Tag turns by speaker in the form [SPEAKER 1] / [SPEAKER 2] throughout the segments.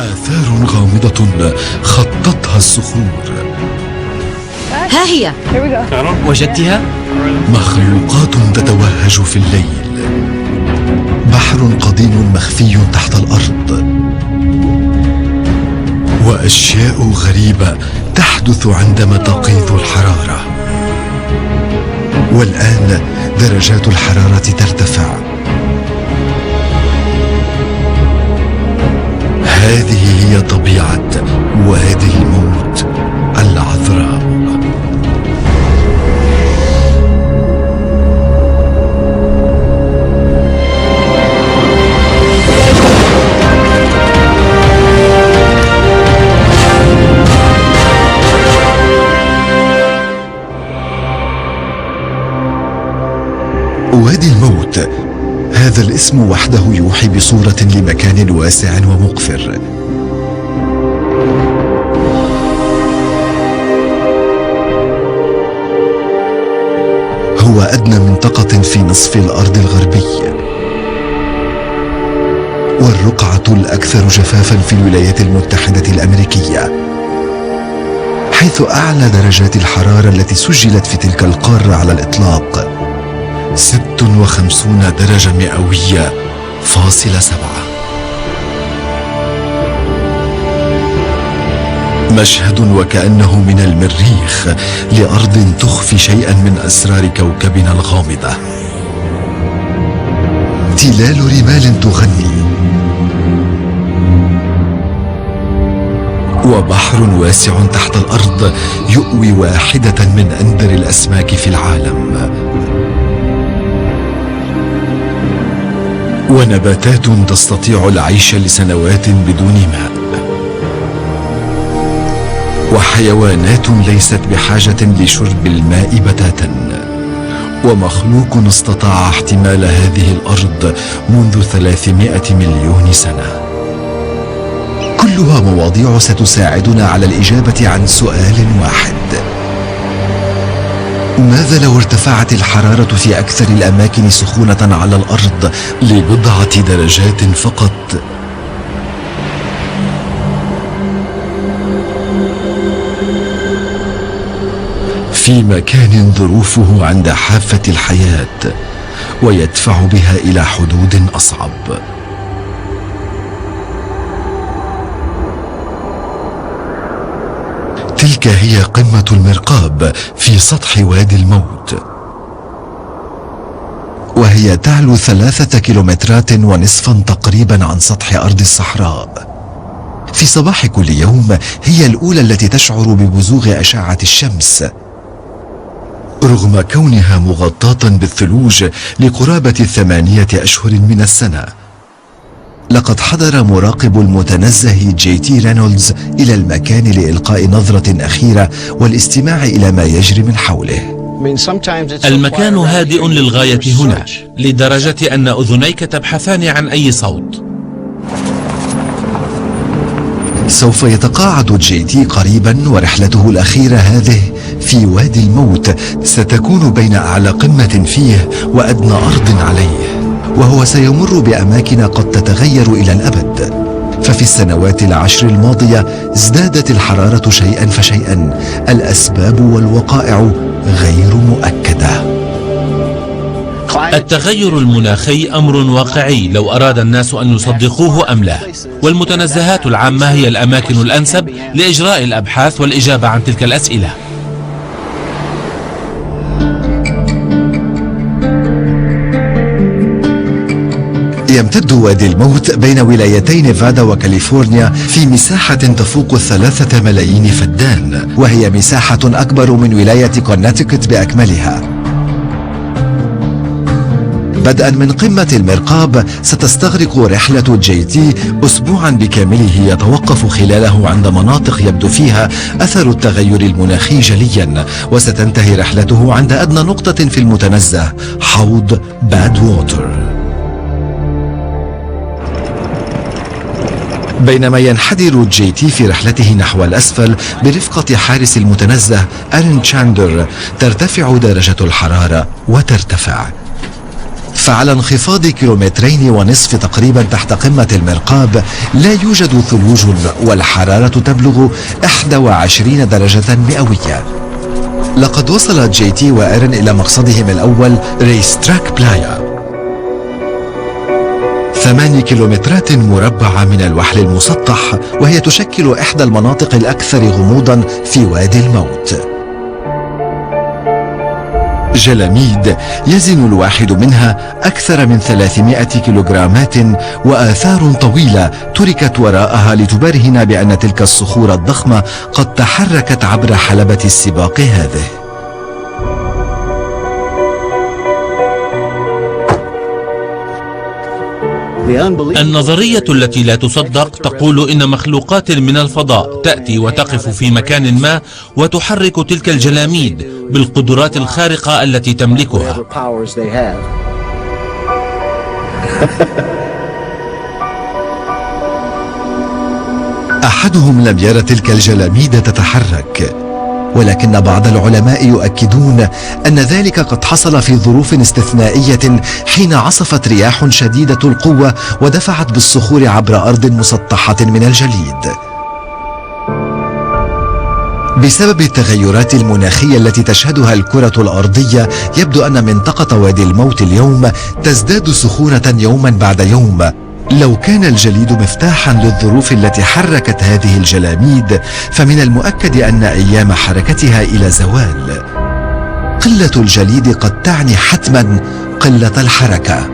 [SPEAKER 1] آثار غامضة خطتها الصخور.
[SPEAKER 2] ها هي.
[SPEAKER 3] وجدتها؟
[SPEAKER 1] مخلوقات تتوهج في الليل. بحر قديم مخفي تحت الأرض. وأشياء غريبة تحدث عندما تقيض الحرارة. والآن درجات الحرارة ترتفع. هذه هي طبيعة وادي الموت العذراء. وادي الموت، هذا الاسم وحده يوحي بصورة لمكان واسع ومقفر. هو أدنى منطقة في نصف الأرض الغربي، والرقعة الأكثر جفافا في الولايات المتحدة الأمريكية، حيث أعلى درجات الحرارة التي سجلت في تلك القارة على الإطلاق 56 درجة مئوية فاصلة 7. مشهد وكأنه من المريخ لأرض تخفي شيئا من أسرار كوكبنا الغامضة. تلال رمال تغني، وبحر واسع تحت الأرض يؤوي واحدة من أندر الأسماك في العالم، ونباتات تستطيع العيش لسنوات بدون ماء، وحيوانات ليست بحاجة لشرب الماء بتاتا، ومخلوق استطاع احتمال هذه الأرض منذ 300 مليون سنة. كلها مواضيع ستساعدنا على الإجابة عن سؤال واحد: ماذا لو ارتفعت الحرارة في أكثر الأماكن سخونة على الأرض لبضعة درجات فقط؟ في مكان ظروفه عند حافة الحياة ويدفع بها إلى حدود أصعب. تلك هي قمة المرقاب في سطح وادي الموت، وهي تعلو 3 كيلومترات ونصفا تقريبا عن سطح أرض الصحراء. في صباح كل يوم هي الأولى التي تشعر ببزوغ أشعة الشمس، رغم كونها مغطاة بالثلوج لقرابة 8 أشهر من السنة. لقد حضر مراقب المتنزه جي تي رينولدز إلى المكان لإلقاء نظرة أخيرة والاستماع إلى ما يجري من حوله.
[SPEAKER 3] المكان هادئ للغاية هنا، لدرجة أن أذنيك تبحثان عن أي صوت.
[SPEAKER 1] سوف يتقاعد جي تي قريبا، ورحلته الأخيرة هذه في وادي الموت ستكون بين أعلى قمة فيه وأدنى أرض عليه، وهو سيمر بأماكن قد تتغير إلى الأبد. ففي السنوات ال10 الماضية ازدادت الحرارة شيئا فشيئا، الأسباب والوقائع غير مؤكدة.
[SPEAKER 3] التغير المناخي أمر واقعي لو أراد الناس أن يصدقوه أم لا، والمتنزهات العامة هي الأماكن الأنسب لإجراء الأبحاث والإجابة عن تلك الأسئلة.
[SPEAKER 1] يمتد وادي الموت بين ولايتي نيفادا وكاليفورنيا في مساحة تفوق 3 ملايين فدان، وهي مساحة أكبر من ولاية كونتيكت بأكملها. بدءا من قمة المرقاب ستستغرق رحلة جي تي أسبوعا بكامله، يتوقف خلاله عند مناطق يبدو فيها أثر التغير المناخي جليا، وستنتهي رحلته عند أدنى نقطة في المتنزه، حوض باد ووتر. بينما ينحدر جي تي في رحلته نحو الأسفل برفقة حارس فعلى انخفاض 1.5 كيلومترين تقريبا تحت قمة المرقاب لا يوجد ثلوج، والحرارة تبلغ 21 درجة مئوية. لقد وصل جي تي وإيرين إلى مقصدهم الأول ريس تراك بلايا، 8 كيلومترات مربعة من الوحل المسطح، وهي تشكل إحدى المناطق الأكثر غموضا في وادي الموت. جلاميد يزن الواحد منها أكثر من 300 كيلوغرامات، وآثار طويلة تركت وراءها لتبرهن بأن تلك الصخور الضخمة قد تحركت عبر حلبة السباق هذه.
[SPEAKER 3] النظرية التي لا تصدق تقول إن مخلوقات من الفضاء تأتي وتقف في مكان ما وتحرك تلك الجلاميد بالقدرات الخارقة التي تملكها.
[SPEAKER 1] أحدهم لم ير تلك الجلاميد تتحرك، ولكن بعض العلماء يؤكدون أن ذلك قد حصل في ظروف استثنائية حين عصفت رياح شديدة القوة ودفعت بالصخور عبر أرض مسطحة من الجليد. بسبب التغيرات المناخية التي تشهدها الكرة الأرضية، يبدو أن منطقة وادي الموت اليوم تزداد سخونة يوما بعد يوم. لو كان الجليد مفتاحا للظروف التي حركت هذه الجلاميد، فمن المؤكد أن أيام حركتها إلى زوال. قلة الجليد قد تعني حتما قلة الحركة،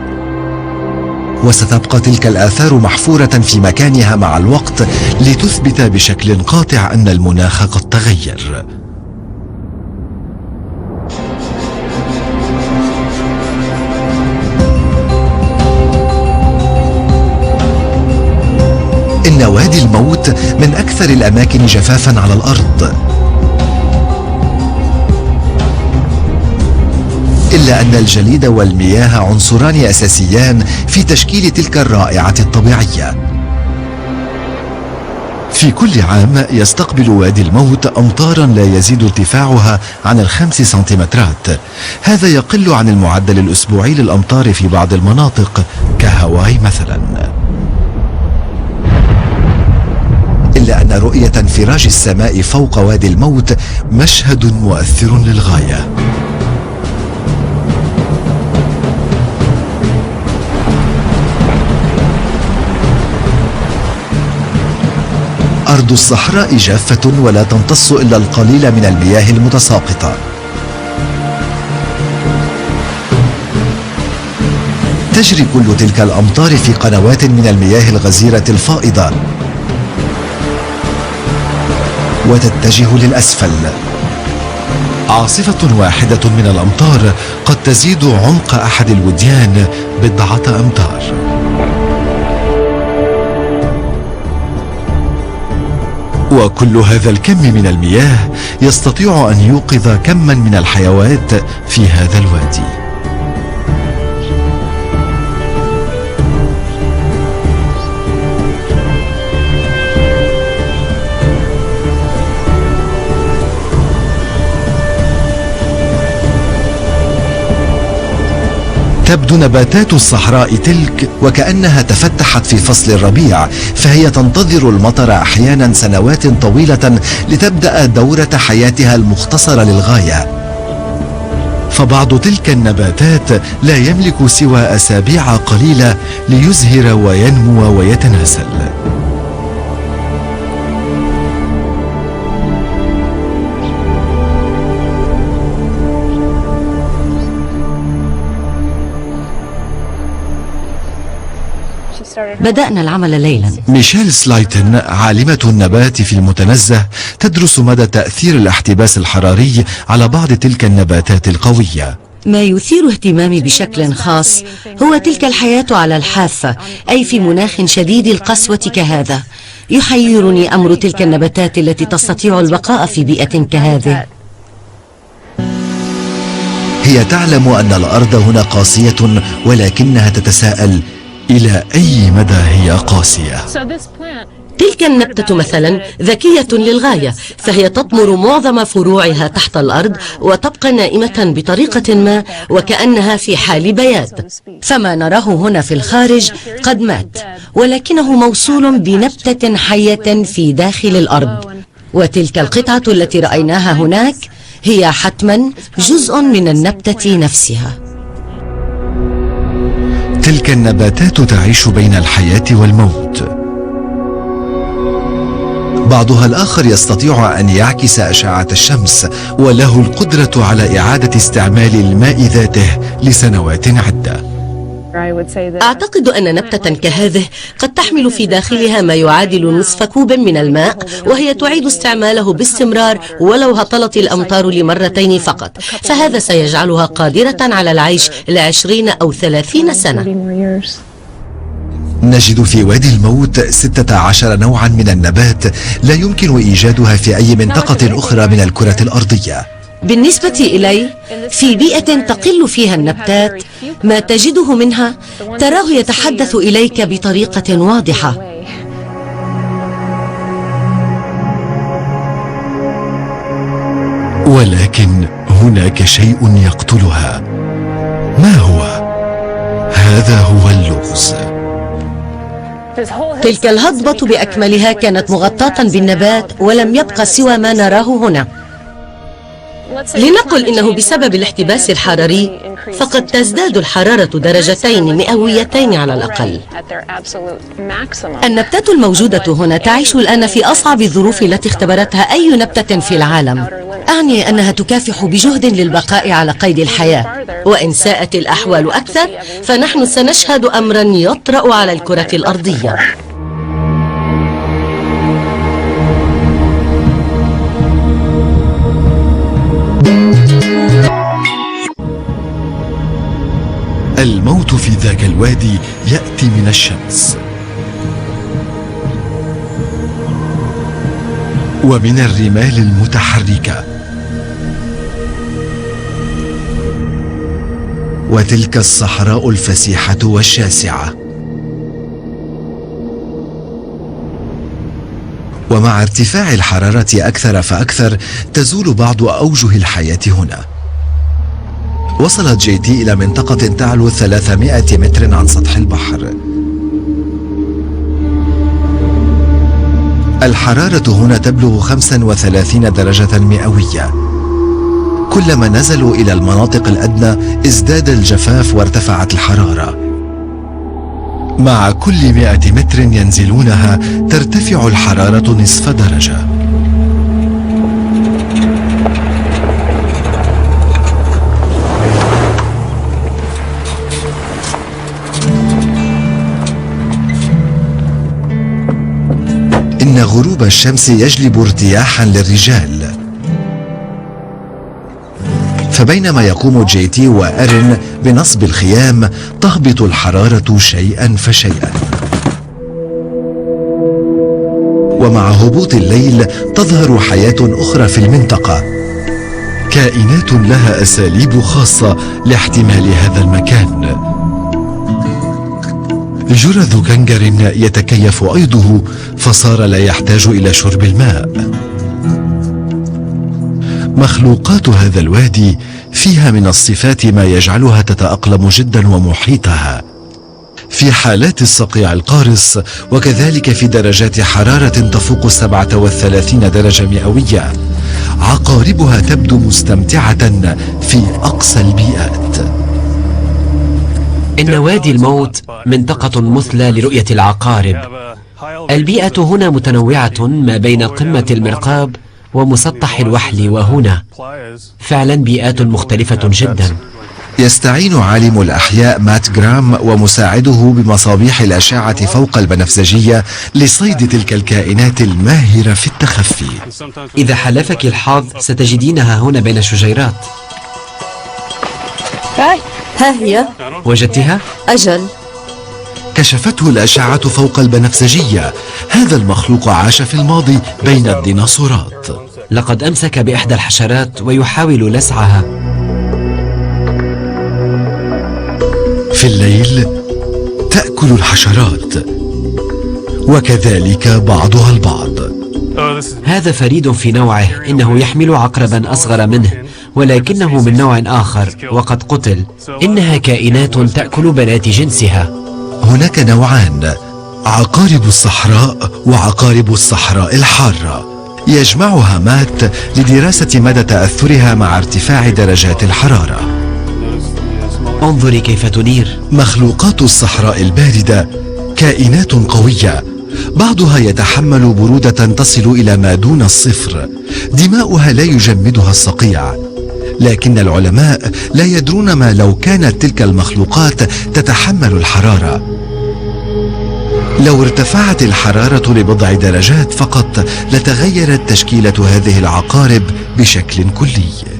[SPEAKER 1] وستبقى تلك الآثار محفورة في مكانها مع الوقت لتثبت بشكل قاطع أن المناخ قد تغير. إن وادي الموت من أكثر الأماكن جفافا على الأرض، إلا أن الجليد والمياه عنصران أساسيان في تشكيل تلك الرائعة الطبيعية. في كل عام يستقبل وادي الموت أمطارا لا يزيد ارتفاعها عن 5 سنتيمترات. هذا يقل عن المعدل الأسبوعي للأمطار في بعض المناطق كهاواي مثلا. إلا أن رؤية انفراج السماء فوق وادي الموت مشهد مؤثر للغاية. أرض الصحراء جافة ولا تمتص إلا القليل من المياه المتساقطة. تجري كل تلك الأمطار في قنوات من المياه الغزيرة الفائضة وتتجه للأسفل. عاصفة واحدة من الأمطار قد تزيد عمق أحد الوديان 10 أمتار. وكل هذا الكم من المياه يستطيع أن يوقظ كما من الحيوات في هذا الوادي. تبدو نباتات الصحراء تلك وكأنها تفتحت في فصل الربيع، فهي تنتظر المطر أحيانا سنوات طويلة لتبدأ دورة حياتها المختصرة للغاية. فبعض تلك النباتات لا يملك سوى أسابيع قليلة ليزهر وينمو ويتناسل.
[SPEAKER 2] بدأنا العمل ليلا.
[SPEAKER 1] ميشيل سلايتن عالمة النبات في المتنزه تدرس مدى تأثير الاحتباس الحراري على بعض تلك النباتات القوية.
[SPEAKER 2] ما يثير اهتمامي بشكل خاص هو تلك الحياة على الحافة، أي في مناخ شديد القسوة كهذا. يحيرني أمر تلك النباتات التي تستطيع البقاء في بيئة كهذه.
[SPEAKER 1] هي تعلم أن الأرض هنا قاسية، ولكنها تتساءل إلى أي مدى هي قاسية.
[SPEAKER 2] تلك النبتة مثلا ذكية للغاية، فهي تطمر معظم فروعها تحت الأرض وتبقى نائمة بطريقة ما وكأنها في حال بياد. فما نراه هنا في الخارج قد مات، ولكنه موصول بنبتة حية في داخل الأرض، وتلك القطعة التي رأيناها هناك هي حتما جزء من النبتة نفسها.
[SPEAKER 1] تلك النباتات تعيش بين الحياة والموت. بعضها الآخر يستطيع أن يعكس أشعة الشمس، وله القدرة على إعادة استعمال الماء ذاته لسنوات عدة.
[SPEAKER 2] أعتقد أن نبتة كهذه قد تحمل في داخلها ما يعادل نصف كوب من الماء، وهي تعيد استعماله باستمرار ولو هطلت الأمطار لمرتين فقط، فهذا سيجعلها قادرة على العيش ل20 أو 30 سنة.
[SPEAKER 1] نجد في وادي الموت 16 نوعا من النبات لا يمكن إيجادها في أي منطقة أخرى من الكرة الأرضية.
[SPEAKER 2] بالنسبة إلي، في بيئة تقل فيها النبتات ما تجده منها تراه يتحدث إليك بطريقة واضحة.
[SPEAKER 1] ولكن هناك شيء يقتلها. ما هو؟ هذا هو اللغز.
[SPEAKER 2] تلك الهضبة بأكملها كانت مغطاة بالنبات، ولم يبقى سوى ما نراه هنا. لنقل إنه بسبب الاحتباس الحراري فقد تزداد الحرارة درجتين مئويتين على الأقل. النبتات الموجودة هنا تعيش الآن في أصعب الظروف التي اختبرتها أي نبتة في العالم. أعني أنها تكافح بجهد للبقاء على قيد الحياة، وإن ساءت الأحوال أكثر فنحن سنشهد أمرا يطرأ على الكرة الأرضية.
[SPEAKER 1] الموت في ذاك الوادي يأتي من الشمس ومن الرمال المتحركة، وتلك الصحراء الفسيحة والشاسعة. ومع ارتفاع الحرارة أكثر فأكثر تزول بعض أوجه الحياة هنا. وصلت جيتي إلى منطقة تعلو 300 متر عن سطح البحر. الحرارة هنا تبلغ 35 درجة مئوية. كلما نزلوا إلى المناطق الأدنى ازداد الجفاف وارتفعت الحرارة. مع كل 100 متر ينزلونها ترتفع الحرارة نصف درجة. إن غروب الشمس يجلب ارتياحا للرجال، فبينما يقوم جيتي وأرين بنصب الخيام تهبط الحرارة شيئا فشيئا. ومع هبوط الليل تظهر حياة أخرى في المنطقة، كائنات لها أساليب خاصة لاحتمال هذا المكان. جرذ كنجر يتكيف أيضه فصار لا يحتاج إلى شرب الماء. مخلوقات هذا الوادي فيها من الصفات ما يجعلها تتأقلم جدا ومحيطها في حالات الصقيع القارص، وكذلك في درجات حرارة تفوق 37 درجة مئوية. عقاربها تبدو مستمتعة في أقصى البيئات.
[SPEAKER 4] إن وادي الموت منطقة مثلى لرؤية العقارب. البيئة هنا متنوعة ما بين قمة المرقاب ومسطح الوحل، وهنا فعلا بيئات مختلفة جدا.
[SPEAKER 1] يستعين عالم الأحياء مات جرام ومساعده بمصابيح الأشعة فوق البنفسجية لصيد تلك الكائنات الماهرة في التخفي.
[SPEAKER 4] إذا حلفك الحظ ستجدينها هنا بين الشجيرات.
[SPEAKER 2] ها هي.
[SPEAKER 4] وجدتها؟
[SPEAKER 2] أجل.
[SPEAKER 1] كشفته الأشعة فوق البنفسجية. هذا المخلوق عاش في الماضي بين الديناصورات.
[SPEAKER 4] لقد أمسك بإحدى الحشرات ويحاول لسعها.
[SPEAKER 1] في الليل تأكل الحشرات، وكذلك بعضها البعض.
[SPEAKER 4] هذا فريد في نوعه، إنه يحمل عقربا أصغر منه ولكنه من نوع آخر وقد قتل. إنها كائنات تأكل بنات جنسها.
[SPEAKER 1] هناك نوعان: عقارب الصحراء وعقارب الصحراء الحارة. يجمعها مات لدراسة مدى تأثرها مع ارتفاع درجات الحرارة.
[SPEAKER 4] انظري كيف تنير.
[SPEAKER 1] مخلوقات الصحراء الباردة كائنات قوية، بعضها يتحمل برودة تصل إلى ما دون الصفر. دماؤها لا يجمدها الصقيع، لكن العلماء لا يدرون ما لو كانت تلك المخلوقات تتحمل الحرارة. لو ارتفعت الحرارة لبضع درجات فقط لتغيرت تشكيلة هذه العقارب بشكل كلي.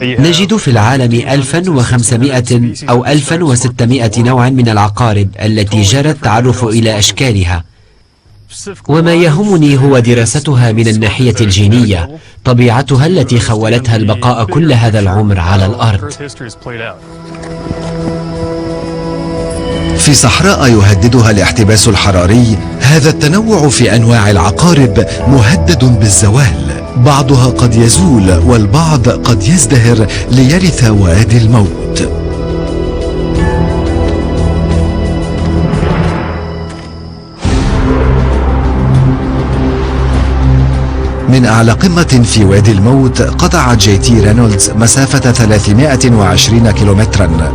[SPEAKER 4] نجد في العالم 1500 أو 1600 نوع من العقارب التي جرى التعرف إلى أشكالها، وما يهمني هو دراستها من الناحية الجينية، طبيعتها التي خولتها البقاء كل هذا العمر على الأرض.
[SPEAKER 1] في صحراء يهددها الاحتباس الحراري، هذا التنوع في أنواع العقارب مهدد بالزوال. بعضها قد يزول والبعض قد يزدهر ليرث وادي الموت. من أعلى قمة في وادي الموت قطعت جي تي رينولدز مسافة 320 كيلومترا.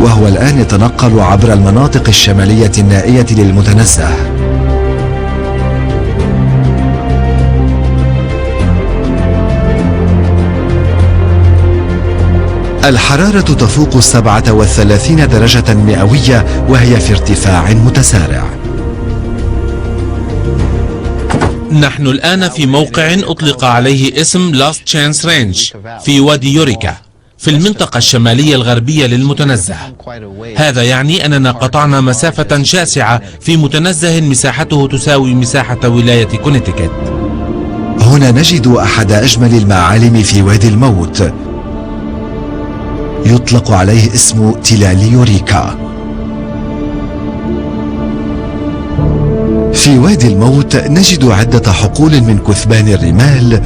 [SPEAKER 1] وهو الآن يتنقل عبر المناطق الشمالية النائية للمتنزه. الحرارة تفوق 37 درجة مئوية وهي في ارتفاع متسارع.
[SPEAKER 3] نحن الآن في موقع أطلق عليه اسم لاست تشانس رينج في وادي يوريكا في المنطقة الشمالية الغربية للمتنزه. هذا يعني أننا قطعنا مسافة شاسعة في متنزه مساحته تساوي مساحة ولاية كونيتيكت.
[SPEAKER 1] هنا نجد أحد أجمل المعالم في وادي الموت، يطلق عليه اسم تلال يوريكا. في وادي الموت نجد عدة حقول من كثبان الرمال،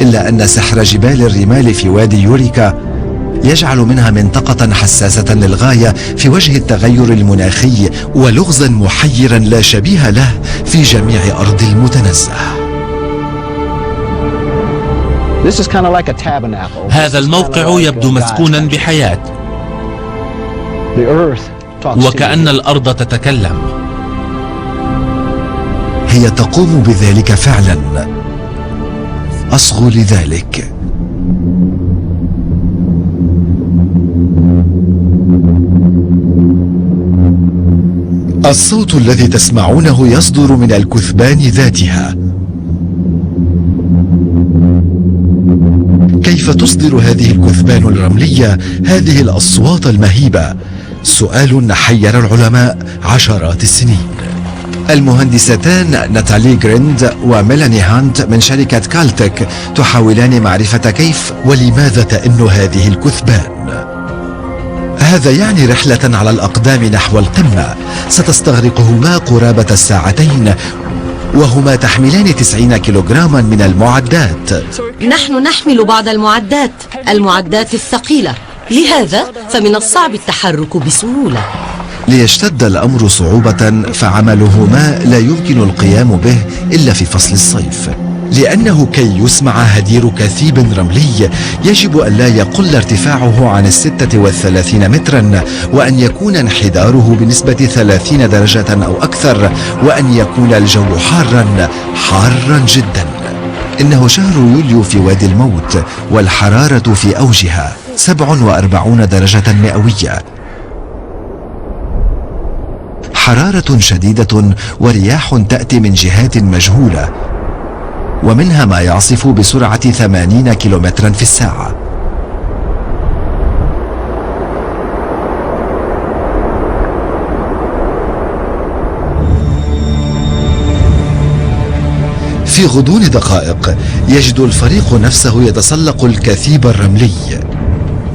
[SPEAKER 1] إلا أن سحر جبال الرمال في وادي يوريكا يجعل منها منطقة حساسة للغاية في وجه التغير المناخي، ولغزا محيرا لا شبيه له في جميع أرض المتنزه.
[SPEAKER 3] هذا الموقع يبدو مسكونا بحياة، وكأن الأرض تتكلم.
[SPEAKER 1] هي تقوم بذلك فعلا، أصغوا لذلك. الصوت الذي تسمعونه يصدر من الكثبان ذاتها. كيف تصدر هذه الكثبان الرملية هذه الأصوات المهيبة؟ سؤال حير العلماء عشرات السنين. المهندستان ناتالي غريند وميلاني هانت من شركة كالتك تحاولان معرفة كيف ولماذا تئن هذه الكثبان. هذا يعني رحلة على الأقدام نحو القمة ستستغرقهما قرابة الساعتين، وهما تحملان 90 كيلوغراما من المعدات.
[SPEAKER 2] نحن نحمل بعض المعدات الثقيلة، لهذا فمن الصعب التحرك بسهولة.
[SPEAKER 1] ليشتد الأمر صعوبة فعملهما لا يمكن القيام به إلا في فصل الصيف، لأنه كي يسمع هدير كثيب رملي يجب أن لا يقل ارتفاعه عن 36 مترا، وأن يكون انحداره بنسبة 30 درجة أو أكثر، وأن يكون الجو حارا جدا. إنه شهر يوليو في وادي الموت والحرارة في أوجها 47 درجة مئوية. حرارة شديدة ورياح تأتي من جهات مجهولة، ومنها ما يعصف بسرعة 80 كيلومترا في الساعة. في في غضون دقائق يجد الفريق نفسه يتسلق الكثيب الرملي،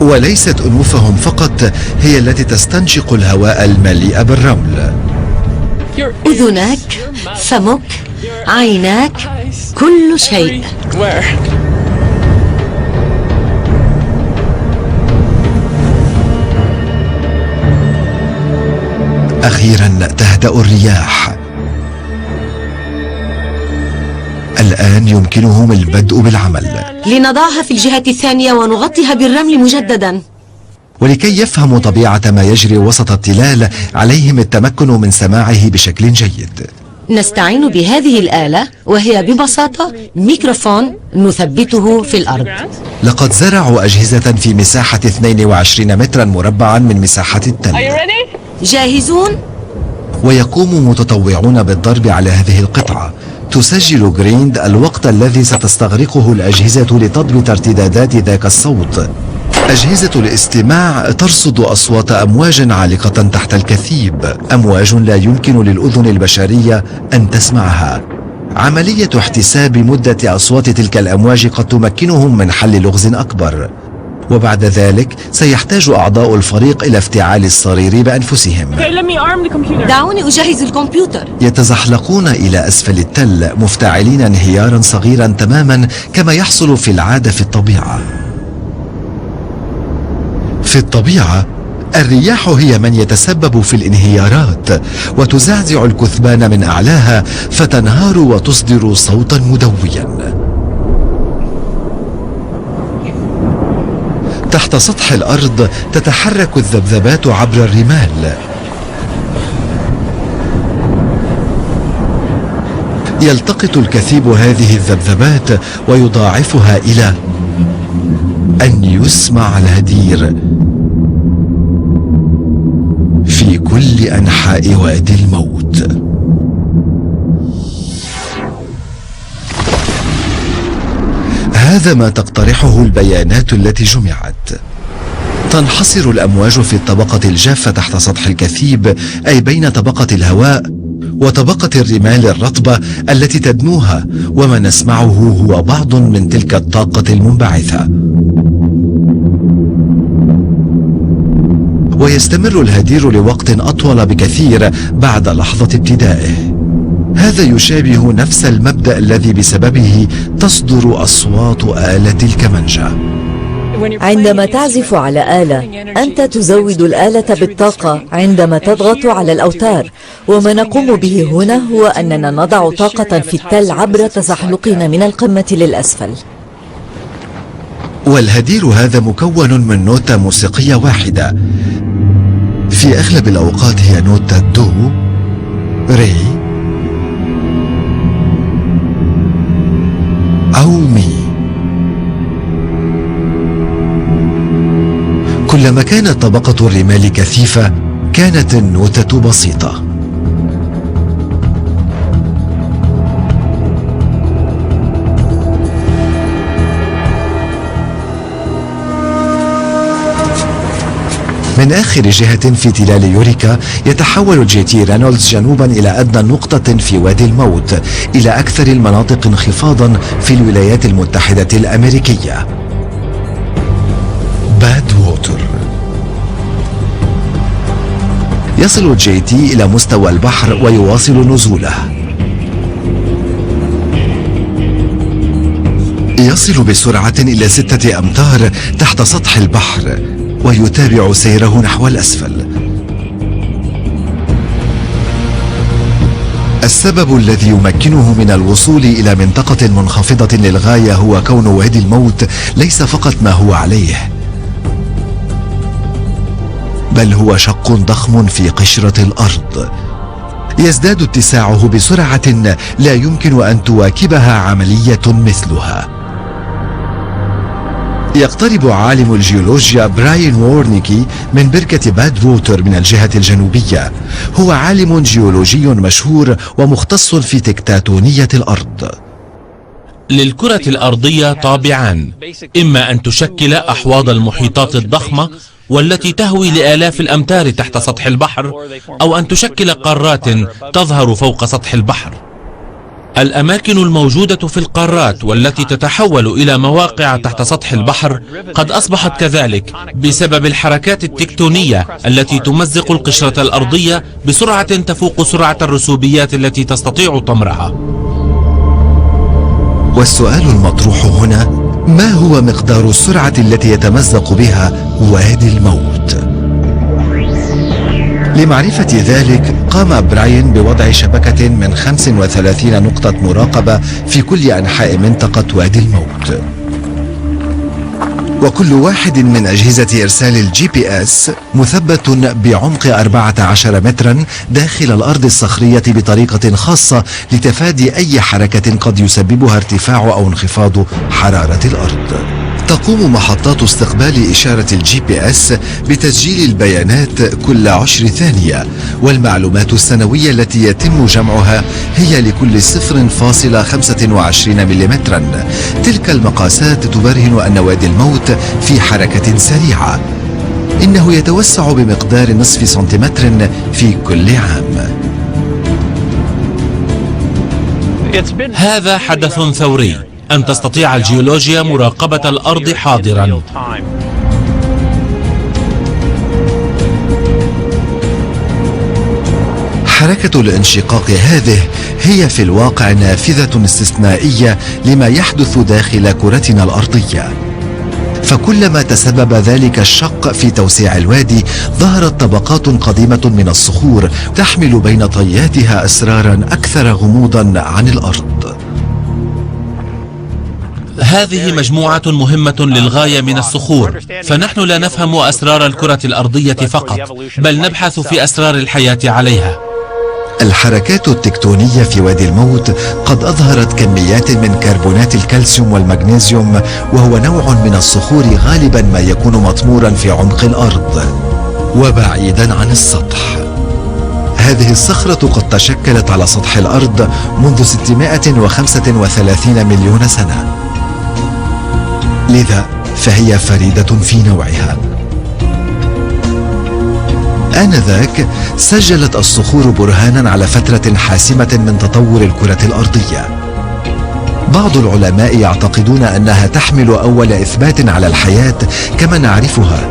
[SPEAKER 1] وليست أنوفهم فقط هي التي تستنشق الهواء المليء بالرمل.
[SPEAKER 2] أذناك، فمك، عيناك، كل شيء.
[SPEAKER 1] أخيرا تهدأ الرياح. الآن يمكنهم البدء بالعمل.
[SPEAKER 2] لنضعها في الجهة الثانية ونغطيها بالرمل مجددا.
[SPEAKER 1] ولكي يفهموا طبيعة ما يجري وسط التلال عليهم التمكن من سماعه بشكل جيد.
[SPEAKER 2] نستعين بهذه الآلة وهي ببساطة ميكروفون نثبته في الأرض.
[SPEAKER 1] لقد زرعوا أجهزة في مساحة 22 مترا مربعا من مساحة التل.
[SPEAKER 2] جاهزون؟
[SPEAKER 1] ويقوم متطوعون بالضرب على هذه القطعة. تسجل جريند الوقت الذي ستستغرقه الأجهزة لتضبط ارتدادات ذاك الصوت. أجهزة الاستماع ترصد أصوات أمواج عالقة تحت الكثيب، أمواج لا يمكن للأذن البشرية أن تسمعها. عملية احتساب مدة أصوات تلك الأمواج قد تمكنهم من حل لغز أكبر، وبعد ذلك سيحتاج أعضاء الفريق إلى افتعال الصرير بأنفسهم.
[SPEAKER 2] دعوني أجهز الكمبيوتر.
[SPEAKER 1] يتزحلقون إلى أسفل التل مفتعلين انهيارا صغيرا تماما كما يحصل في العادة في الطبيعة. في الطبيعة الرياح هي من يتسبب في الانهيارات وتزعزع الكثبان من أعلاها فتنهار وتصدر صوتا مدويا. تحت سطح الأرض تتحرك الذبذبات عبر الرمال. يلتقط الكثيب هذه الذبذبات ويضاعفها إلى أن يسمع الهدير في كل أنحاء وادي الموت. هذا ما تقترحه البيانات التي جمعت. تنحصر الأمواج في الطبقة الجافة تحت سطح الكثيب، أي بين طبقة الهواء وطبقة الرمال الرطبة التي تدنوها، وما نسمعه هو بعض من تلك الطاقة المنبعثة. ويستمر الهدير لوقت أطول بكثير بعد لحظة ابتدائه. هذا يشابه نفس المبدأ الذي بسببه تصدر أصوات آلة الكمنجة.
[SPEAKER 5] عندما تعزف على آلة، أنت تزود الآلة بالطاقة عندما تضغط على الأوتار، وما نقوم به هنا هو أننا نضع طاقة في التل عبر تزحلقنا من القمة للأسفل.
[SPEAKER 1] والهدير هذا مكون من نوتة موسيقية واحدة، في أغلب الأوقات هي نوتة دو، ري أو مي. كلما كانت طبقة الرمال كثيفة كانت النوتة بسيطة. من آخر جهة في تلال يوريكا يتحول جي تي رينولدز جنوبا إلى أدنى نقطة في وادي الموت، إلى أكثر المناطق انخفاضا في الولايات المتحدة الأمريكية. باد ووتر. يصل جي تي إلى مستوى البحر ويواصل نزوله. يصل بسرعة إلى 6 أمتار تحت سطح البحر، ويتابع سيره نحو الأسفل. السبب الذي يمكنه من الوصول إلى منطقة منخفضة للغاية هو كون وادي الموت ليس فقط ما هو عليه، بل هو شق ضخم في قشرة الأرض يزداد اتساعه بسرعة لا يمكن أن تواكبها عملية مثلها. يقترب عالم الجيولوجيا براين وورنيكي من بركة باد ووتر من الجهة الجنوبية. هو عالم جيولوجي مشهور ومختص في تكتاتونية الأرض.
[SPEAKER 3] للكرة الأرضية طابعان، إما أن تشكل أحواض المحيطات الضخمة والتي تهوي لآلاف الأمتار تحت سطح البحر، أو أن تشكل قارات تظهر فوق سطح البحر. الأماكن الموجودة في القارات والتي تتحول إلى مواقع تحت سطح البحر قد أصبحت كذلك بسبب الحركات التكتونية التي تمزق القشرة الأرضية بسرعة تفوق سرعة الرسوبيات التي تستطيع طمرها.
[SPEAKER 1] والسؤال المطروح هنا: ما هو مقدار السرعة التي يتمزق بها وادي الموت؟ لمعرفة ذلك قام براين بوضع شبكة من 35 نقطة مراقبة في كل أنحاء منطقة وادي الموت، وكل واحد من أجهزة إرسال الجي بي اس مثبت بعمق 14 مترا داخل الأرض الصخرية بطريقة خاصة لتفادي أي حركة قد يسببها ارتفاع أو انخفاض حرارة الأرض. تقوم محطات استقبال إشارة الجي بي اس بتسجيل البيانات كل 10 ثانية، والمعلومات السنوية التي يتم جمعها هي لكل 0.25 ملم. تلك المقاسات تبرهن أن وادي الموت في حركة سريعة. إنه يتوسع بمقدار نصف سنتيمتر في كل عام.
[SPEAKER 3] هذا حدث ثوري، أن تستطيع الجيولوجيا مراقبة الأرض حاضرا.
[SPEAKER 1] حركة الانشقاق هذه هي في الواقع نافذة استثنائية لما يحدث داخل كرتنا الأرضية، فكلما تسبب ذلك الشق في توسيع الوادي ظهرت طبقات قديمة من الصخور تحمل بين طياتها أسرارا أكثر غموضا عن الأرض.
[SPEAKER 3] هذه مجموعة مهمة للغاية من الصخور، فنحن لا نفهم أسرار الكرة الأرضية فقط، بل نبحث في أسرار الحياة عليها.
[SPEAKER 1] الحركات التكتونية في وادي الموت قد أظهرت كميات من كربونات الكالسيوم والمغنيسيوم، وهو نوع من الصخور غالبا ما يكون مطمورا في عمق الأرض وبعيدا عن السطح. هذه الصخرة قد تشكلت على سطح الأرض منذ 635 مليون سنة، لذا فهي فريدة في نوعها. آنذاك سجلت الصخور برهانا على فترة حاسمة من تطور الكرة الأرضية. بعض العلماء يعتقدون أنها تحمل أول إثبات على الحياة كما نعرفها،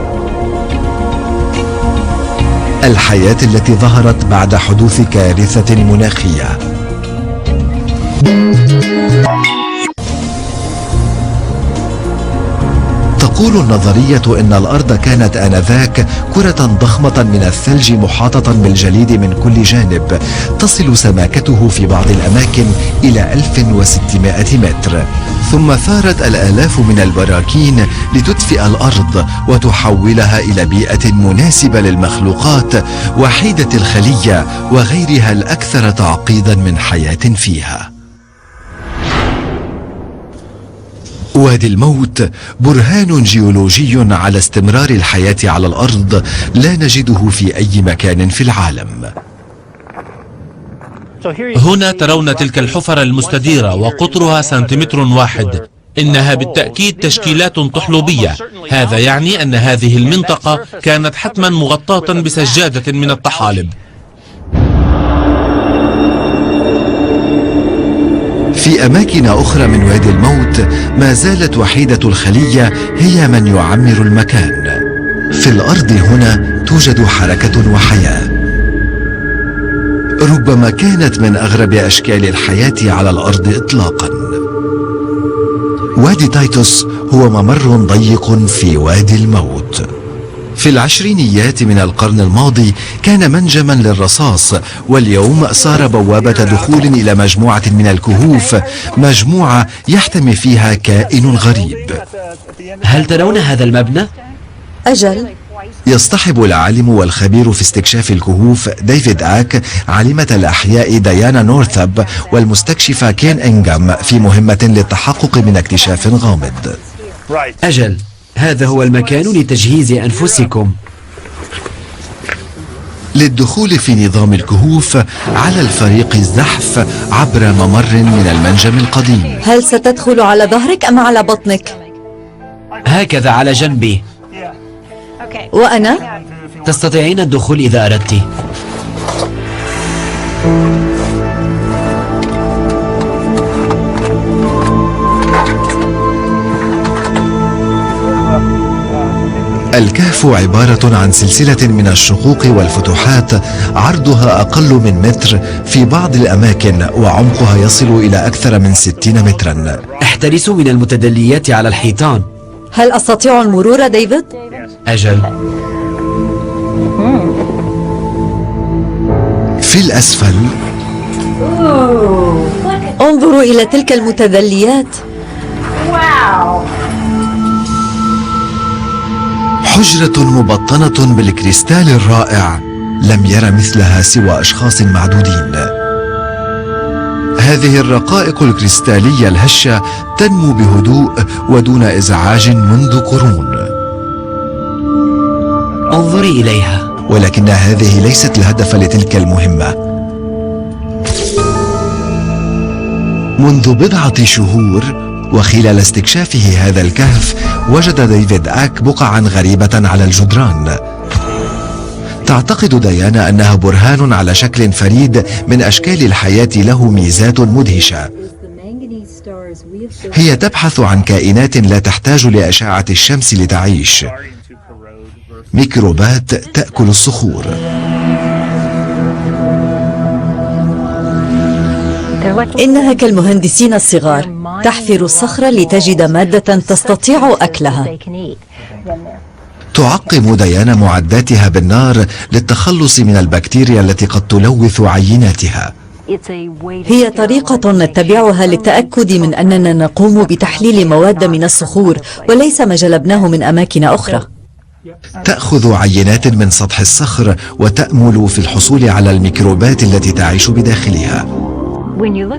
[SPEAKER 1] الحياة التي ظهرت بعد حدوث كارثة مناخية. تقول النظرية إن الأرض كانت آنذاك كرة ضخمة من الثلج محاطة بالجليد من كل جانب، تصل سماكته في بعض الأماكن إلى 1600 متر، ثم ثارت الآلاف من البراكين لتدفئ الأرض وتحولها إلى بيئة مناسبة للمخلوقات وحيدة الخلية وغيرها الأكثر تعقيدا من حياة فيها. وادي الموت برهان جيولوجي على استمرار الحياة على الأرض لا نجده في أي مكان في العالم.
[SPEAKER 3] هنا ترون تلك الحفر المستديرة وقطرها سنتيمتر واحد. إنها بالتأكيد تشكيلات طحلوبية. هذا يعني أن هذه المنطقة كانت حتما مغطاة بسجادة من الطحالب.
[SPEAKER 1] في أماكن أخرى من وادي الموت ما زالت وحيدة الخلية هي من يعمر المكان. في الأرض هنا توجد حركة وحياة، ربما كانت من أغرب أشكال الحياة على الأرض إطلاقا. وادي تايتوس هو ممر ضيق في وادي الموت. في العشرينيات من القرن الماضي كان منجما للرصاص، واليوم صار بوابة دخول إلى مجموعة من الكهوف، مجموعة يحتمي فيها كائن غريب.
[SPEAKER 4] هل ترون هذا المبنى؟
[SPEAKER 5] أجل.
[SPEAKER 1] يصطحب العالم والخبير في استكشاف الكهوف ديفيد آك عالمة الأحياء ديانا نورثب والمستكشفة كين إنغام في مهمة للتحقق من اكتشاف غامض.
[SPEAKER 4] أجل، هذا هو المكان لتجهيز أنفسكم.
[SPEAKER 1] للدخول في نظام الكهوف على الفريق الزحف عبر ممر من المنجم القديم.
[SPEAKER 5] هل ستدخل على ظهرك أم على بطنك؟
[SPEAKER 4] هكذا على جنبي.
[SPEAKER 5] وأنا؟
[SPEAKER 4] تستطيعين الدخول إذا أردت.
[SPEAKER 1] الكهف عبارة عن سلسلة من الشقوق والفتحات عرضها أقل من متر في بعض الأماكن، وعمقها يصل إلى أكثر من 60 مترا.
[SPEAKER 4] احترسوا من المتدليات على الحيطان.
[SPEAKER 5] هل أستطيع المرور ديفيد؟
[SPEAKER 4] أجل.
[SPEAKER 1] في الأسفل
[SPEAKER 5] انظروا إلى تلك المتدليات.
[SPEAKER 1] حجرة مبطنة بالكريستال الرائع لم ير مثلها سوى أشخاص معدودين. هذه الرقائق الكريستالية الهشة تنمو بهدوء ودون إزعاج منذ قرون.
[SPEAKER 4] انظري إليها.
[SPEAKER 1] ولكن هذه ليست الهدف لتلك المهمة. منذ بضعة شهور وخلال استكشافه هذا الكهف وجد ديفيد آك بقعا غريبة على الجدران. تعتقد ديانا أنها برهان على شكل فريد من أشكال الحياة له ميزات مدهشة. هي تبحث عن كائنات لا تحتاج لأشعة الشمس لتعيش، ميكروبات تأكل الصخور.
[SPEAKER 5] إنها كالمهندسين الصغار، تحفر الصخرة لتجد مادة تستطيع أكلها.
[SPEAKER 1] تعقم ديانا معداتها بالنار للتخلص من البكتيريا التي قد تلوث عيناتها.
[SPEAKER 5] هي طريقة نتبعها للتأكد من أننا نقوم بتحليل مواد من الصخور وليس ما جلبناه من أماكن أخرى.
[SPEAKER 1] تأخذ عينات من سطح الصخر وتأمل في الحصول على الميكروبات التي تعيش بداخلها.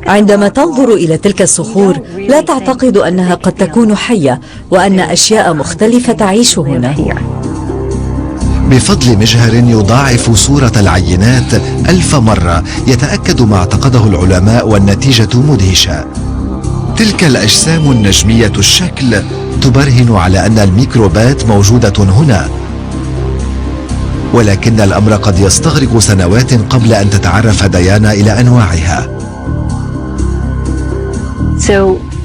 [SPEAKER 5] عندما تنظر إلى تلك الصخور لا تعتقد أنها قد تكون حية وأن أشياء مختلفة تعيش هنا.
[SPEAKER 1] بفضل مجهر يضاعف صورة العينات 1000 مرة يتأكد ما اعتقده العلماء، والنتيجة مدهشة. تلك الأجسام النجمية الشكل تبرهن على أن الميكروبات موجودة هنا، ولكن الأمر قد يستغرق سنوات قبل أن تتعرف ديانا إلى أنواعها.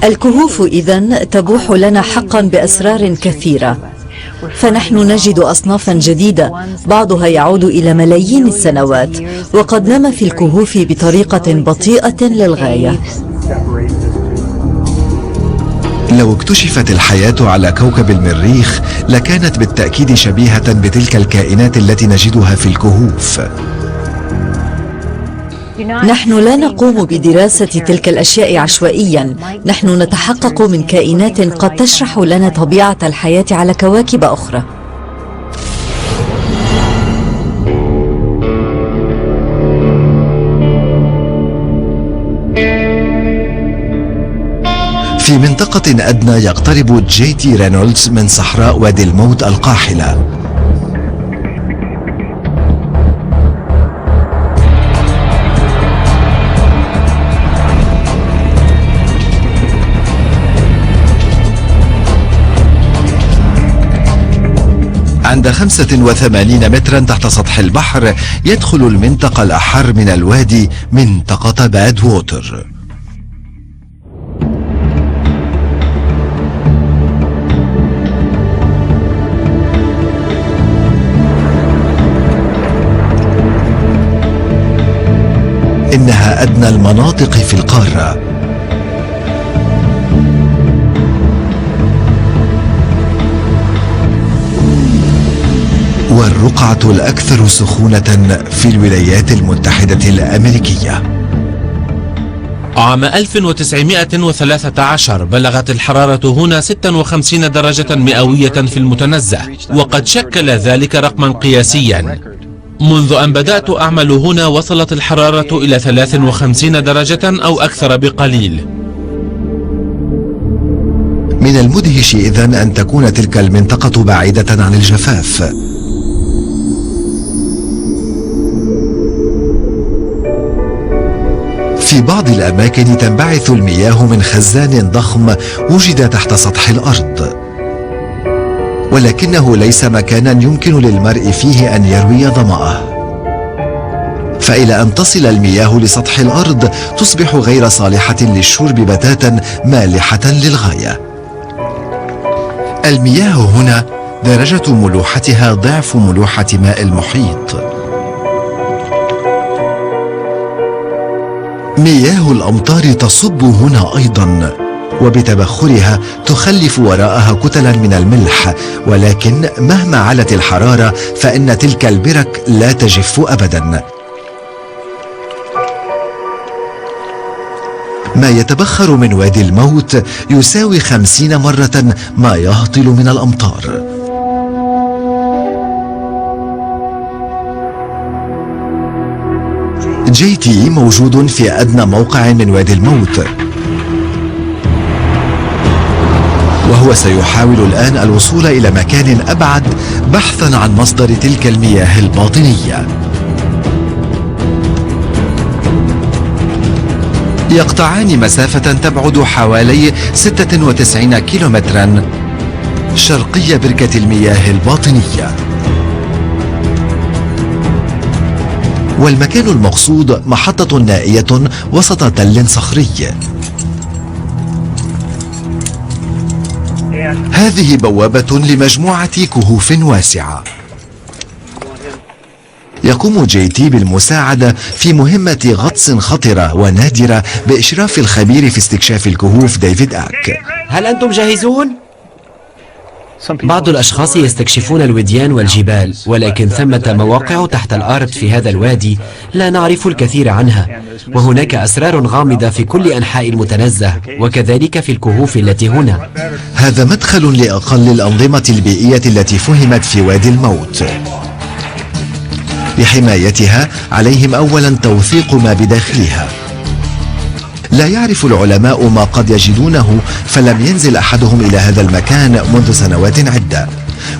[SPEAKER 5] الكهوف إذن تبوح لنا حقا بأسرار كثيرة، فنحن نجد أصنافا جديدة بعضها يعود إلى ملايين السنوات، وقد نما في الكهوف بطريقة بطيئة للغاية.
[SPEAKER 1] لو اكتشفت الحياة على كوكب المريخ لكانت بالتأكيد شبيهة بتلك الكائنات التي نجدها في الكهوف.
[SPEAKER 5] نحن لا نقوم بدراسة تلك الأشياء عشوائيا، نحن نتحقق من كائنات قد تشرح لنا طبيعة الحياة على كواكب أخرى.
[SPEAKER 1] في منطقة أدنى يقترب جي تي رينولدز من صحراء وادي الموت القاحلة. عند 85 مترا تحت سطح البحر يدخل المنطقة الأحر من الوادي منطقة باد ووتر. إنها أدنى المناطق في القارة. والرقعة الأكثر سخونة في الولايات المتحدة الأمريكية.
[SPEAKER 3] عام 1913 بلغت الحرارة هنا 56 درجة مئوية في المتنزه، وقد شكل ذلك رقما قياسيا. منذ أن بدأت أعمل هنا وصلت الحرارة إلى 53 درجة أو أكثر بقليل.
[SPEAKER 1] من المدهش إذن أن تكون تلك المنطقة بعيدة عن الجفاف. في بعض الأماكن تنبعث المياه من خزان ضخم وجد تحت سطح الأرض، ولكنه ليس مكانا يمكن للمرء فيه أن يروي ظمأه، فإلى أن تصل المياه لسطح الأرض تصبح غير صالحة للشرب بتاتا، مالحة للغاية. المياه هنا درجة ملوحتها ضعف ملوحة ماء المحيط. مياه الأمطار تصب هنا أيضا، وبتبخرها تخلف وراءها كتلا من الملح، ولكن مهما علت الحرارة فإن تلك البرك لا تجف أبدا. ما يتبخر من وادي الموت يساوي 50 مرة ما يهطل من الأمطار. JT موجود في أدنى موقع من وادي الموت، وهو سيحاول الآن الوصول إلى مكان أبعد بحثا عن مصدر تلك المياه الباطنية. يقطعان مسافة تبعد حوالي 96 كيلومترا شرقي بركة المياه الباطنية، والمكان المقصود محطة نائية وسط تل صخري. هذه بوابة لمجموعة كهوف واسعة. يقوم JT بالمساعدة في مهمة غطس خطرة ونادرة بإشراف الخبير في استكشاف الكهوف ديفيد آك.
[SPEAKER 4] هل أنتم جاهزون؟ بعض الأشخاص يستكشفون الوديان والجبال، ولكن ثمة مواقع تحت الأرض في هذا الوادي لا نعرف الكثير عنها، وهناك أسرار غامضة في كل أنحاء المتنزه، وكذلك في الكهوف التي هنا.
[SPEAKER 1] هذا مدخل لأقل الأنظمة البيئية التي فهمت في وادي الموت. لحمايتها عليهم أولا توثيق ما بداخلها. لا يعرف العلماء ما قد يجدونه، فلم ينزل أحدهم إلى هذا المكان منذ سنوات عدة.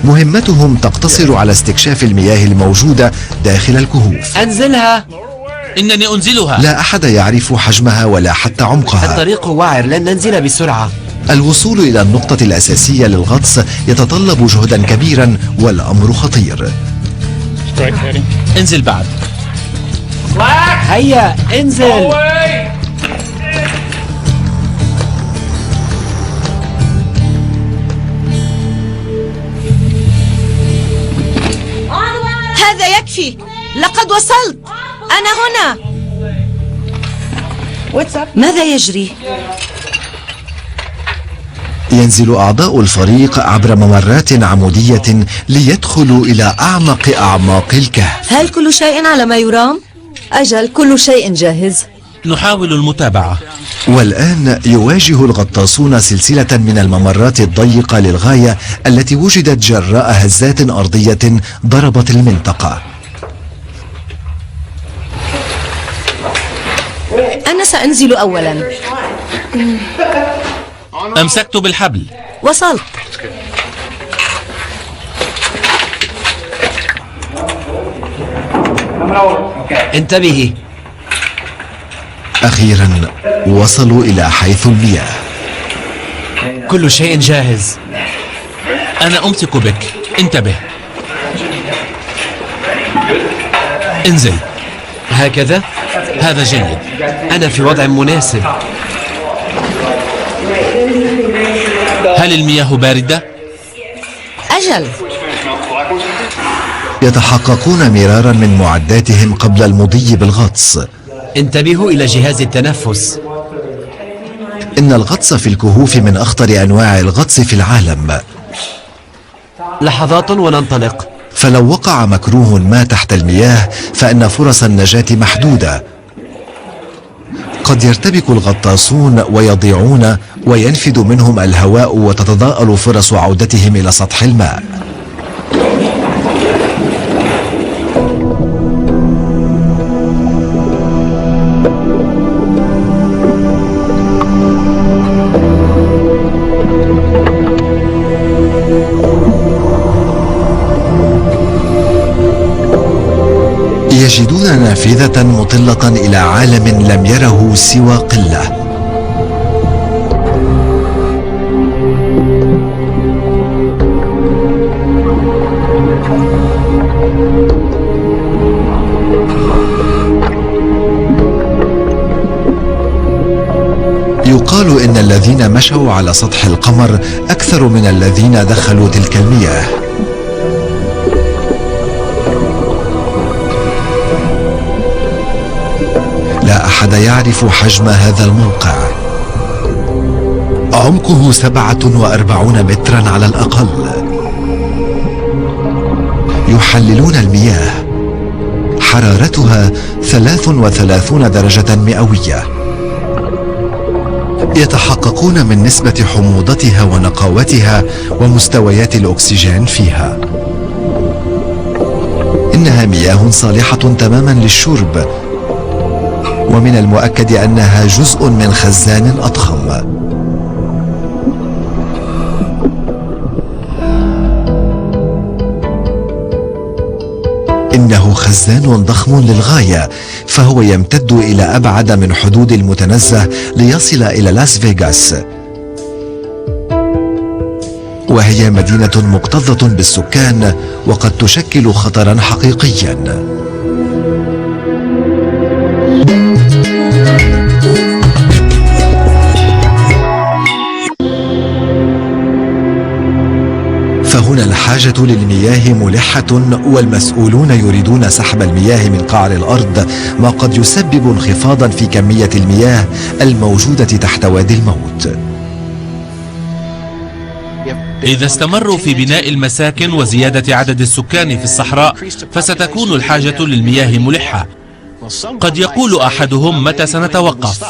[SPEAKER 1] مهمتهم تقتصر على استكشاف المياه الموجودة داخل الكهوف.
[SPEAKER 4] أنزلها!
[SPEAKER 3] إنني أنزلها.
[SPEAKER 1] لا أحد يعرف حجمها ولا حتى عمقها.
[SPEAKER 4] الطريق وعر، لن ننزل بسرعة.
[SPEAKER 1] الوصول إلى النقطة الأساسية للغطس يتطلب جهدا كبيرا، والأمر خطير.
[SPEAKER 3] انزل بعد.
[SPEAKER 4] هيا انزل.
[SPEAKER 2] هذا يكفي، لقد وصلت، أنا هنا. ماذا يجري؟
[SPEAKER 1] ينزل أعضاء الفريق عبر ممرات عمودية ليدخلوا إلى أعمق أعماق الكهف.
[SPEAKER 2] هل كل شيء على ما يرام؟
[SPEAKER 5] أجل، كل شيء جاهز.
[SPEAKER 3] نحاول المتابعة.
[SPEAKER 1] والآن يواجه الغطاسون سلسلة من الممرات الضيقة للغاية التي وجدت جراء هزات أرضية ضربت المنطقة.
[SPEAKER 2] أنا سأنزل أولا.
[SPEAKER 3] أمسكت بالحبل.
[SPEAKER 2] وصلت.
[SPEAKER 4] انتبهي.
[SPEAKER 1] أخيرا وصلوا إلى حيث المياه.
[SPEAKER 4] كل شيء جاهز.
[SPEAKER 3] أنا أمسك بك، انتبه. انزل.
[SPEAKER 4] هكذا؟
[SPEAKER 3] هذا جيد.
[SPEAKER 4] أنا في وضع مناسب.
[SPEAKER 3] هل المياه باردة؟
[SPEAKER 2] أجل.
[SPEAKER 1] يتحققون مرارا من معداتهم قبل المضي بالغطس.
[SPEAKER 4] انتبهوا إلى جهاز التنفس.
[SPEAKER 1] إن الغطس في الكهوف من أخطر أنواع الغطس في العالم.
[SPEAKER 4] لحظات وننطلق.
[SPEAKER 1] فلو وقع مكروه ما تحت المياه فإن فرص النجاة محدودة. قد يرتبك الغطاسون ويضيعون وينفد منهم الهواء وتتضاءل فرص عودتهم إلى سطح الماء. يجدون نافذة مطلة إلى عالم لم يره سوى قلة. يقال إن الذين مشوا على سطح القمر أكثر من الذين دخلوا تلك المياه. أحد يعرف حجم هذا الموقع. عمقه 47 مترا على الأقل. يحللون المياه، حرارتها 33 درجة مئوية. يتحققون من نسبة حموضتها ونقاوتها ومستويات الأكسجين فيها. إنها مياه صالحة تماما للشرب، ومن المؤكد أنها جزء من خزان أضخم. إنه خزان ضخم للغاية، فهو يمتد إلى أبعد من حدود المتنزه ليصل إلى لاس فيغاس، وهي مدينة مكتظة بالسكان وقد تشكل خطرا حقيقيا. فهنا الحاجة للمياه ملحة، والمسؤولون يريدون سحب المياه من قعر الأرض، ما قد يسبب انخفاضا في كمية المياه الموجودة تحت وادي الموت.
[SPEAKER 3] إذا استمروا في بناء المساكن وزيادة عدد السكان في الصحراء، فستكون الحاجة للمياه ملحة. قد يقول أحدهم: متى سنتوقف؟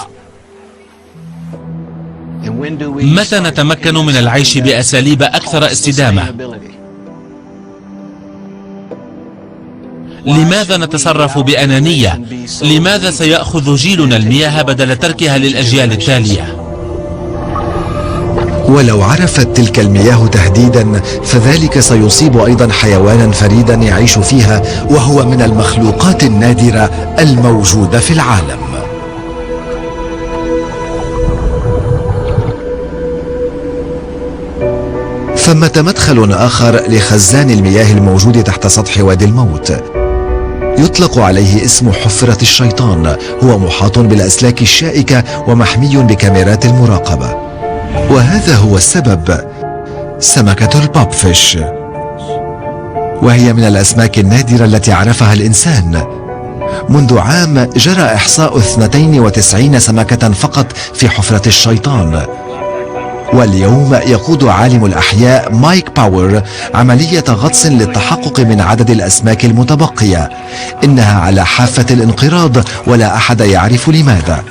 [SPEAKER 3] متى نتمكن من العيش بأساليب أكثر استدامة؟ لماذا نتصرف بأنانية؟ لماذا سيأخذ جيلنا المياه بدل تركها للأجيال التالية؟
[SPEAKER 1] ولو عرفت تلك المياه تهديدا، فذلك سيصيب أيضا حيوانا فريدا يعيش فيها، وهو من المخلوقات النادرة الموجودة في العالم. ثمة مدخل آخر لخزان المياه الموجود تحت سطح وادي الموت، يطلق عليه اسم حفرة الشيطان. هو محاط بالأسلاك الشائكة ومحمي بكاميرات المراقبة، وهذا هو السبب. سمكة البابفيش، وهي من الأسماك النادرة التي عرفها الإنسان. منذ عام جرى إحصاء 92 سمكة فقط في حفرة الشيطان، واليوم يقود عالم الأحياء مايك باور عملية غطس للتحقق من عدد الأسماك المتبقية. إنها على حافة الانقراض، ولا أحد يعرف لماذا.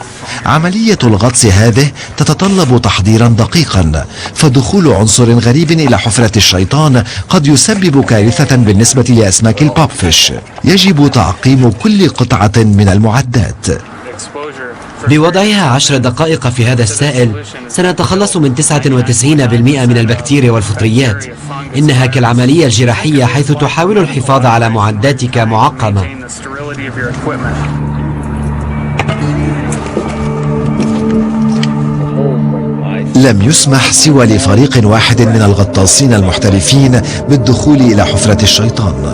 [SPEAKER 1] عملية الغطس هذه تتطلب تحضيرا دقيقا، فدخول عنصر غريب إلى حفرة الشيطان قد يسبب كارثة بالنسبة لأسماك البابفيش. يجب تعقيم كل قطعة من المعدات.
[SPEAKER 4] بوضعها 10 دقائق في هذا السائل سنتخلص من 99% من البكتيريا والفطريات. إنها كالعملية الجراحية، حيث تحاول الحفاظ على معداتك معقمة.
[SPEAKER 1] لم يسمح سوى لفريق واحد من الغطاسين المحترفين بالدخول إلى حفرة الشيطان.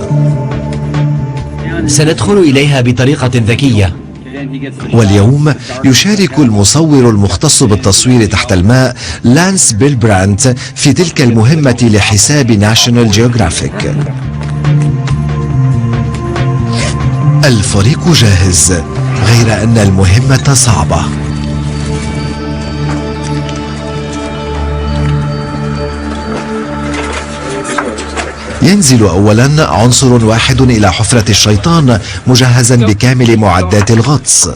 [SPEAKER 4] سندخل إليها بطريقة ذكية.
[SPEAKER 1] واليوم يشارك المصور المختص بالتصوير تحت الماء لانس بيلبرانت في تلك المهمة لحساب ناشونال جيوغرافيك. الفريق جاهز، غير أن المهمة صعبة. ينزل أولا عنصر واحد إلى حفرة الشيطان مجهزا بكامل معدات الغطس.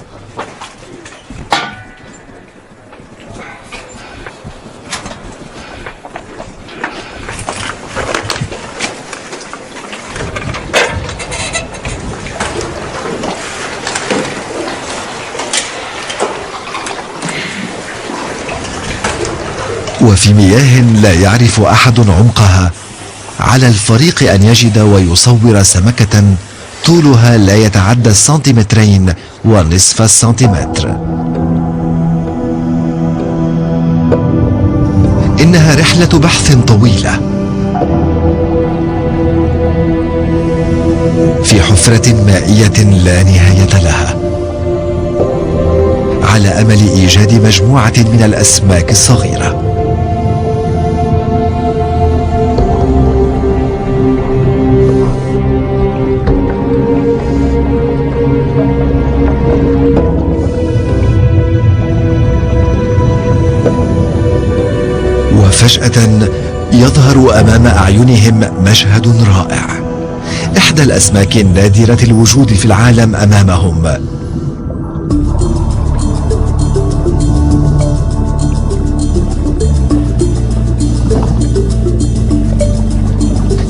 [SPEAKER 1] وفي مياه لا يعرف أحد عمقها، على الفريق أن يجد ويصور سمكة طولها لا يتعدى 2.5 سنتيمتر. إنها رحلة بحث طويلة في حفرة مائية لا نهاية لها، على أمل إيجاد مجموعة من الأسماك الصغيرة. وفجأة يظهر أمام أعينهم مشهد رائع. إحدى الأسماك النادرة الوجود في العالم أمامهم.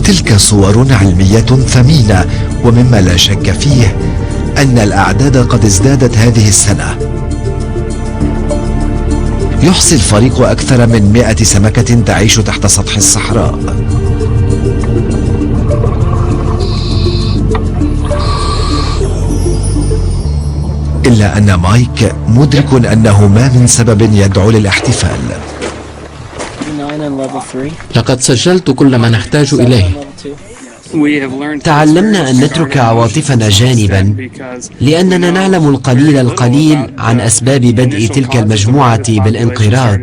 [SPEAKER 1] تلك صور علمية ثمينة، ومما لا شك فيه أن الأعداد قد ازدادت هذه السنة. يحصي الفريق أكثر من 100 سمكة تعيش تحت سطح الصحراء. إلا أن مايك مدرك أنه ما من سبب يدعو للاحتفال.
[SPEAKER 6] لقد سجلت كل ما نحتاج إليه.
[SPEAKER 4] تعلمنا أن نترك عواطفنا جانبا لأننا نعلم القليل عن أسباب بدء تلك المجموعة بالانقراض.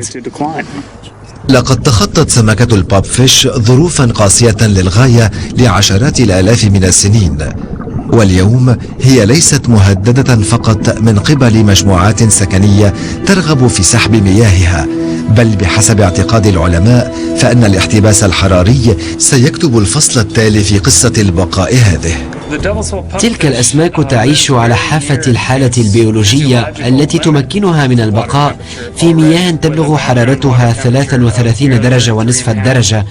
[SPEAKER 1] لقد تخطت سمكة الباب فيش ظروفا قاسية للغاية لعشرات الآلاف من السنين، واليوم هي ليست مهددة فقط من قبل مجموعات سكنية ترغب في سحب مياهها، بل بحسب اعتقاد العلماء فإن الاحتباس الحراري سيكتب الفصل التالي في قصة البقاء هذه.
[SPEAKER 4] تلك الأسماك تعيش على حافة الحالة البيولوجية التي تمكنها من البقاء في مياه تبلغ حرارتها 33 درجة ونصف الدرجة،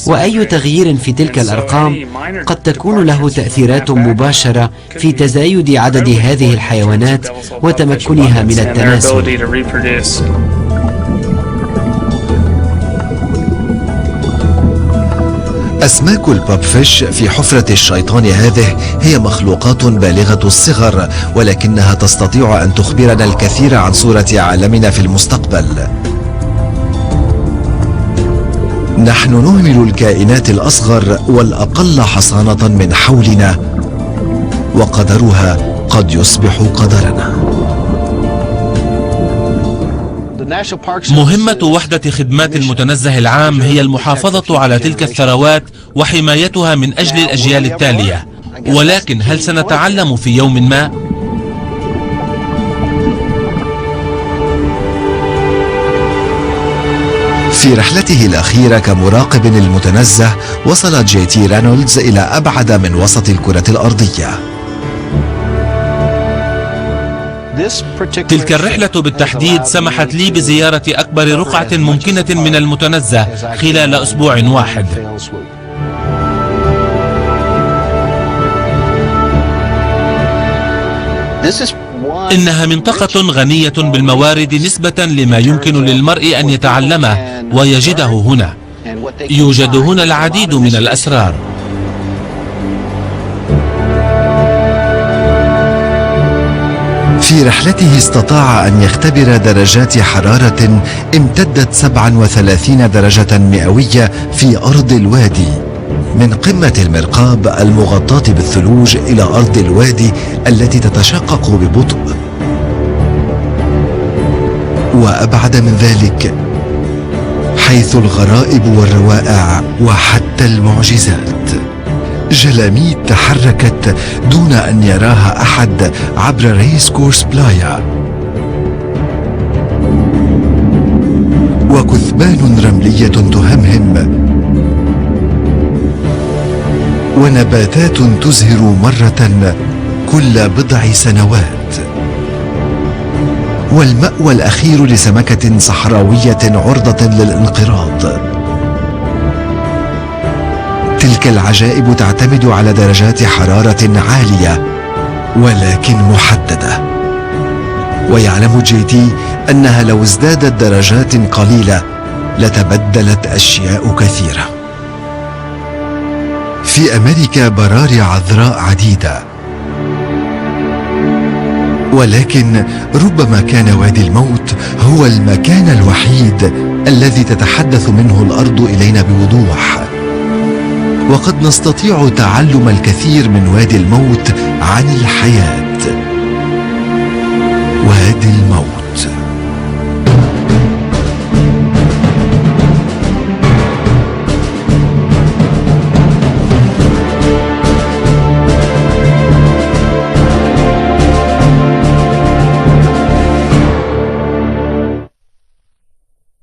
[SPEAKER 4] وأي تغيير في تلك الأرقام قد تكون له تأثيرات مباشرة في تزايد عدد هذه الحيوانات وتمكنها من التناسل.
[SPEAKER 1] أسماك الباب فيش في حفرة الشيطان هذه هي مخلوقات بالغة الصغر، ولكنها تستطيع أن تخبرنا الكثير عن صورة عالمنا في المستقبل. نحن نهمل الكائنات الأصغر والأقل حصانة من حولنا، وقدرها قد يصبح قدرنا.
[SPEAKER 3] مهمة وحدة خدمات المتنزه العام هي المحافظة على تلك الثروات وحمايتها من أجل الأجيال التالية، ولكن هل سنتعلم في يوم ما؟
[SPEAKER 1] في رحلته الأخيرة كمراقب المتنزه، وصل جي تي رينولدز إلى أبعد من وسط الكرة الأرضية.
[SPEAKER 3] تلك الرحلة بالتحديد سمحت لي بزيارة أكبر رقعة ممكنة من المتنزه خلال أسبوع واحد. إنها منطقة غنية بالموارد نسبة لما يمكن للمرء أن يتعلمه ويجده هنا. يوجد هنا العديد من الأسرار.
[SPEAKER 1] في رحلته استطاع أن يختبر درجات حرارة امتدت 37 درجة مئوية في أرض الوادي، من قمة المرقاب المغطاة بالثلوج إلى أرض الوادي التي تتشقق ببطء، وأبعد من ذلك حيث الغرائب والروائع وحتى المعجزات. جلاميد تحركت دون أن يراها أحد عبر ريس كورس بلايا، وكثبان رملية تهمهم، ونباتات تزهر مرة كل بضع سنوات، والمأوى الأخير لسمكة صحراوية عرضة للانقراض. تلك العجائب تعتمد على درجات حرارة عالية ولكن محددة، ويعلم جي تي أنها لو ازدادت درجات قليلة لتبدلت أشياء كثيرة. في أمريكا براري عذراء عديدة، ولكن ربما كان وادي الموت هو المكان الوحيد الذي تتحدث منه الأرض إلينا بوضوح، وقد نستطيع تعلم الكثير من وادي الموت عن الحياة. وادي الموت.